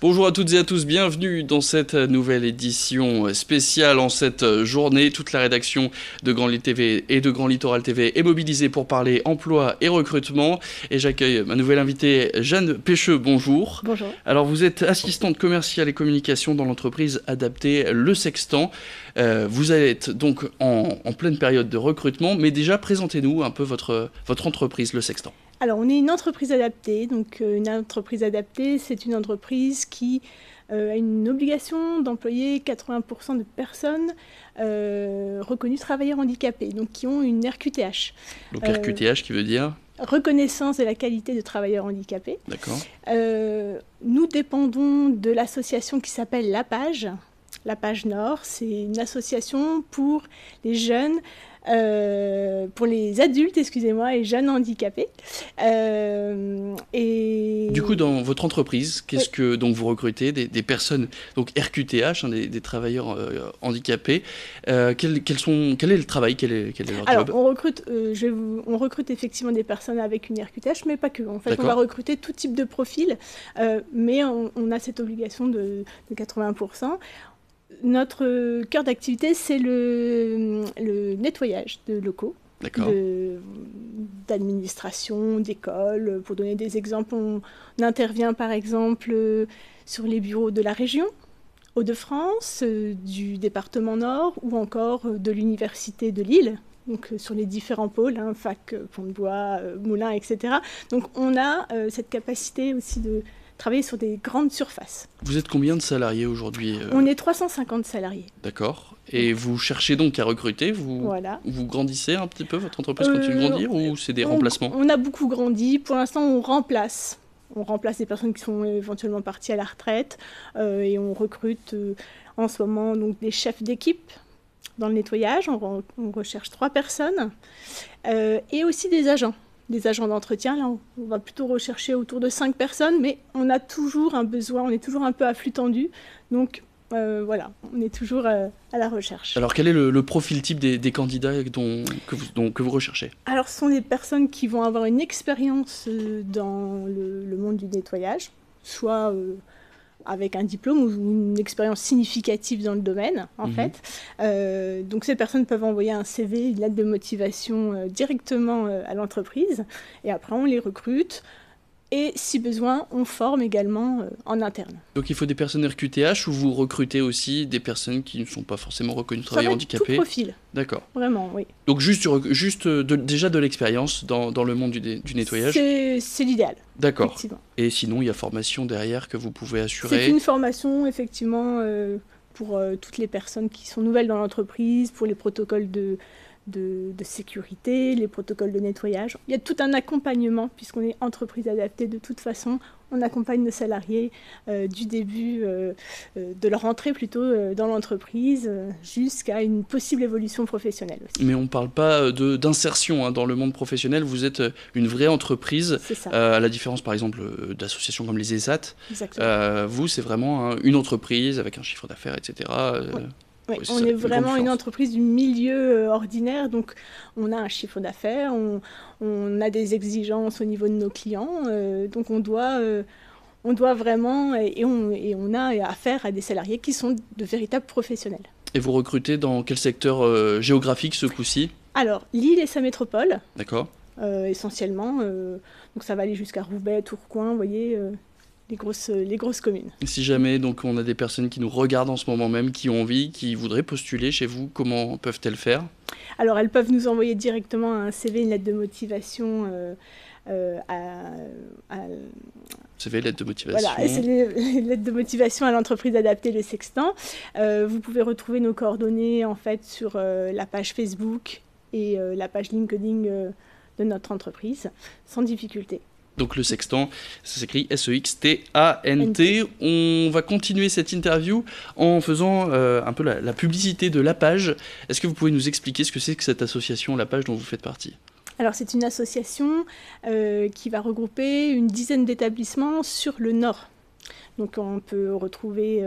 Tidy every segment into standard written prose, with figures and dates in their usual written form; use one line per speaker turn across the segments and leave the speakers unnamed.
Bonjour à toutes et à tous, bienvenue dans cette nouvelle édition spéciale en cette journée. Toute la rédaction de Grand Lit TV et de Grand Littoral TV est mobilisée pour parler emploi et recrutement. Et j'accueille ma nouvelle invitée, Jeanne Pêcheux, bonjour.
Bonjour.
Alors vous êtes assistante commerciale et communication dans l'entreprise adaptée Le Sextant. Vous êtes donc en pleine période de recrutement, mais déjà présentez-nous un peu votre entreprise, Le Sextant.
Alors, on est une entreprise adaptée. Donc, une entreprise adaptée, c'est une entreprise qui a une obligation d'employer 80% de personnes reconnues travailleurs handicapés, donc qui ont une RQTH.
Donc RQTH qui veut dire
reconnaissance de la qualité de travailleurs handicapés.
D'accord.
Nous dépendons de l'association qui s'appelle La Page. La Page Nord, c'est une association pour les jeunes, pour les adultes, et jeunes handicapés.
Du coup, dans votre entreprise, qu'est-ce que donc vous recrutez des personnes donc RQTH, des travailleurs handicapés. Quel est le travail, quel est leur
Alors,
job?
on recrute effectivement des personnes avec une RQTH, mais pas que. En fait,
D'accord.
on va recruter tout type de profil, mais on a cette obligation de 80%. Notre cœur d'activité, c'est le nettoyage de locaux, d'administration, d'école. Pour donner des exemples, on intervient par exemple sur les bureaux de la région Hauts-de-France, du département Nord ou encore de l'université de Lille. Donc sur les différents pôles, fac, Pont-de-Bois, Moulins, etc. Donc on a cette capacité aussi de travailler sur des grandes surfaces.
Vous êtes combien de salariés aujourd'hui?
On est 350 salariés.
D'accord. Et vous cherchez donc à recruter, vous grandissez un petit peu, votre entreprise continue de grandir ou c'est des remplacements?
On a beaucoup grandi. Pour l'instant, on remplace des personnes qui sont éventuellement parties à la retraite et on recrute en ce moment donc, des chefs d'équipe dans le nettoyage. On recherche 3 personnes et aussi des agents. Des agents d'entretien, là, on va plutôt rechercher autour de 5 personnes, mais on a toujours un besoin, on est toujours un peu à flux tendu, donc voilà, on est toujours à la recherche.
Alors, quel est le profil type des candidats que vous recherchez?
Alors, ce sont des personnes qui vont avoir une expérience dans le monde du nettoyage, soit avec un diplôme ou une expérience significative dans le domaine, en fait. Donc, ces personnes peuvent envoyer un CV, une lettre de motivation directement à l'entreprise. Et après, on les recrute. Et si besoin, on forme également en interne.
Donc, il faut des personnes RQTH ou vous recrutez aussi des personnes qui ne sont pas forcément reconnues travailleurs handicapés?
Tout profil.
D'accord.
Vraiment, oui.
Donc, déjà de l'expérience dans le monde du nettoyage?
C'est l'idéal.
D'accord. Et sinon, il y a formation derrière que vous pouvez assurer?
C'est une formation, effectivement, pour toutes les personnes qui sont nouvelles dans l'entreprise, pour les protocoles de sécurité, les protocoles de nettoyage. Il y a tout un accompagnement, puisqu'on est entreprise adaptée de toute façon. On accompagne nos salariés du début de leur entrée plutôt dans l'entreprise jusqu'à une possible évolution professionnelle aussi.
Mais on ne parle pas d'insertion dans le monde professionnel. Vous êtes une vraie entreprise, à la différence par exemple d'associations comme les ESAT.
Exactement.
Vous, c'est vraiment une entreprise avec un chiffre d'affaires, etc.
Oui, on est vraiment une entreprise du milieu ordinaire, donc on a un chiffre d'affaires, on a des exigences au niveau de nos clients, donc on doit vraiment, et on a affaire à des salariés qui sont de véritables professionnels.
Et vous recrutez dans quel secteur géographique ce coup-ci?
Alors, Lille et sa métropole.
D'accord.
Essentiellement, donc ça va aller jusqu'à Roubaix, Tourcoing, vous voyez... Les grosses communes.
Si jamais donc, on a des personnes qui nous regardent en ce moment même, qui ont envie, qui voudraient postuler chez vous, comment peuvent-elles faire?
Alors, elles peuvent nous envoyer directement un CV, une lettre de motivation
CV, lettre de motivation.
Voilà, c'est les lettres de motivation à l'entreprise adaptée Le Sextant. Vous pouvez retrouver nos coordonnées en fait sur la page Facebook et la page LinkedIn de notre entreprise, sans difficulté.
Donc Le Sextant, ça s'écrit S-E-X-T-A-N-T. On va continuer cette interview en faisant un peu la publicité de La Page. Est-ce que vous pouvez nous expliquer ce que c'est que cette association La Page dont vous faites partie?
Alors c'est une association qui va regrouper une dizaine d'établissements sur le Nord. Donc on peut retrouver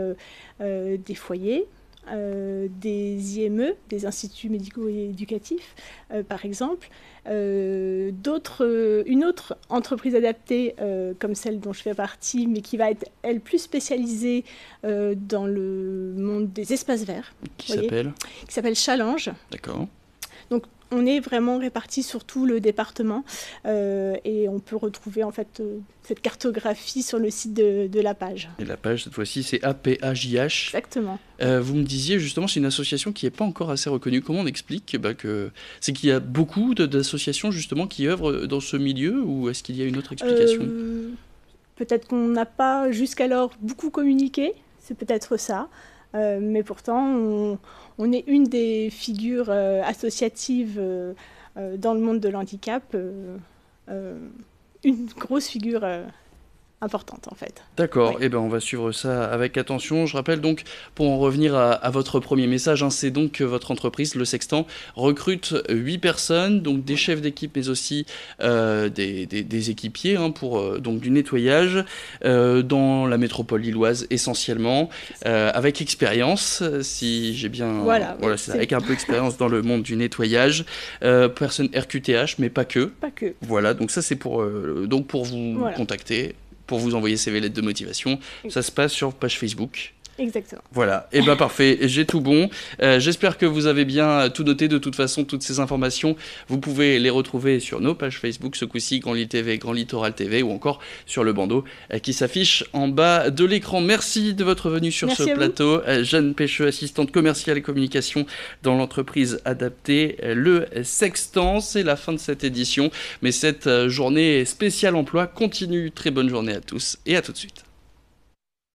des foyers, des IME, des instituts médicaux et éducatifs, par exemple. Une autre entreprise adaptée, comme celle dont je fais partie, mais qui va être, elle, plus spécialisée dans le monde des espaces verts.
Qui s'appelle
Challenge.
D'accord.
Donc, on est vraiment répartis sur tout le département et on peut retrouver en fait cette cartographie sur le site de la page.
Et la page, cette fois-ci, c'est APAJH.
Exactement.
Vous me disiez justement, c'est une association qui n'est pas encore assez reconnue. Comment on explique que c'est qu'il y a beaucoup d'associations justement qui œuvrent dans ce milieu, ou est-ce qu'il y a une autre explication?
Peut-être qu'on n'a pas jusqu'alors beaucoup communiqué, c'est peut-être ça. Mais pourtant, on est une des figures associatives dans le monde de l'handicap, une grosse figure importante en fait.
D'accord,
Oui.
et ben on va suivre ça avec attention. Je rappelle donc, pour en revenir à votre premier message, c'est donc que votre entreprise, Le Sextant, recrute 8 personnes, donc des chefs d'équipe, mais aussi des équipiers pour donc du nettoyage dans la métropole lilloise essentiellement, avec expérience, si j'ai bien...
Voilà,
c'est avec un peu d'expérience dans le monde du nettoyage, personne RQTH, mais pas que.
Pas que.
Voilà, donc ça c'est pour vous contacter, pour vous envoyer ces lettres de motivation. Ça se passe sur page Facebook.
Exactement.
Voilà, et ben parfait, j'ai tout bon. J'espère que vous avez bien tout noté. De toute façon, toutes ces informations, vous pouvez les retrouver sur nos pages Facebook, ce coup-ci, Grand Lit TV, Grand Littoral TV, ou encore sur le bandeau qui s'affiche en bas de l'écran. Merci de votre venue sur ce plateau. Jeanne Pêcheux, assistante commerciale et communication dans l'entreprise adaptée Le Sextant. C'est la fin de cette édition, mais cette journée spéciale emploi continue. Très bonne journée à tous et à tout de suite.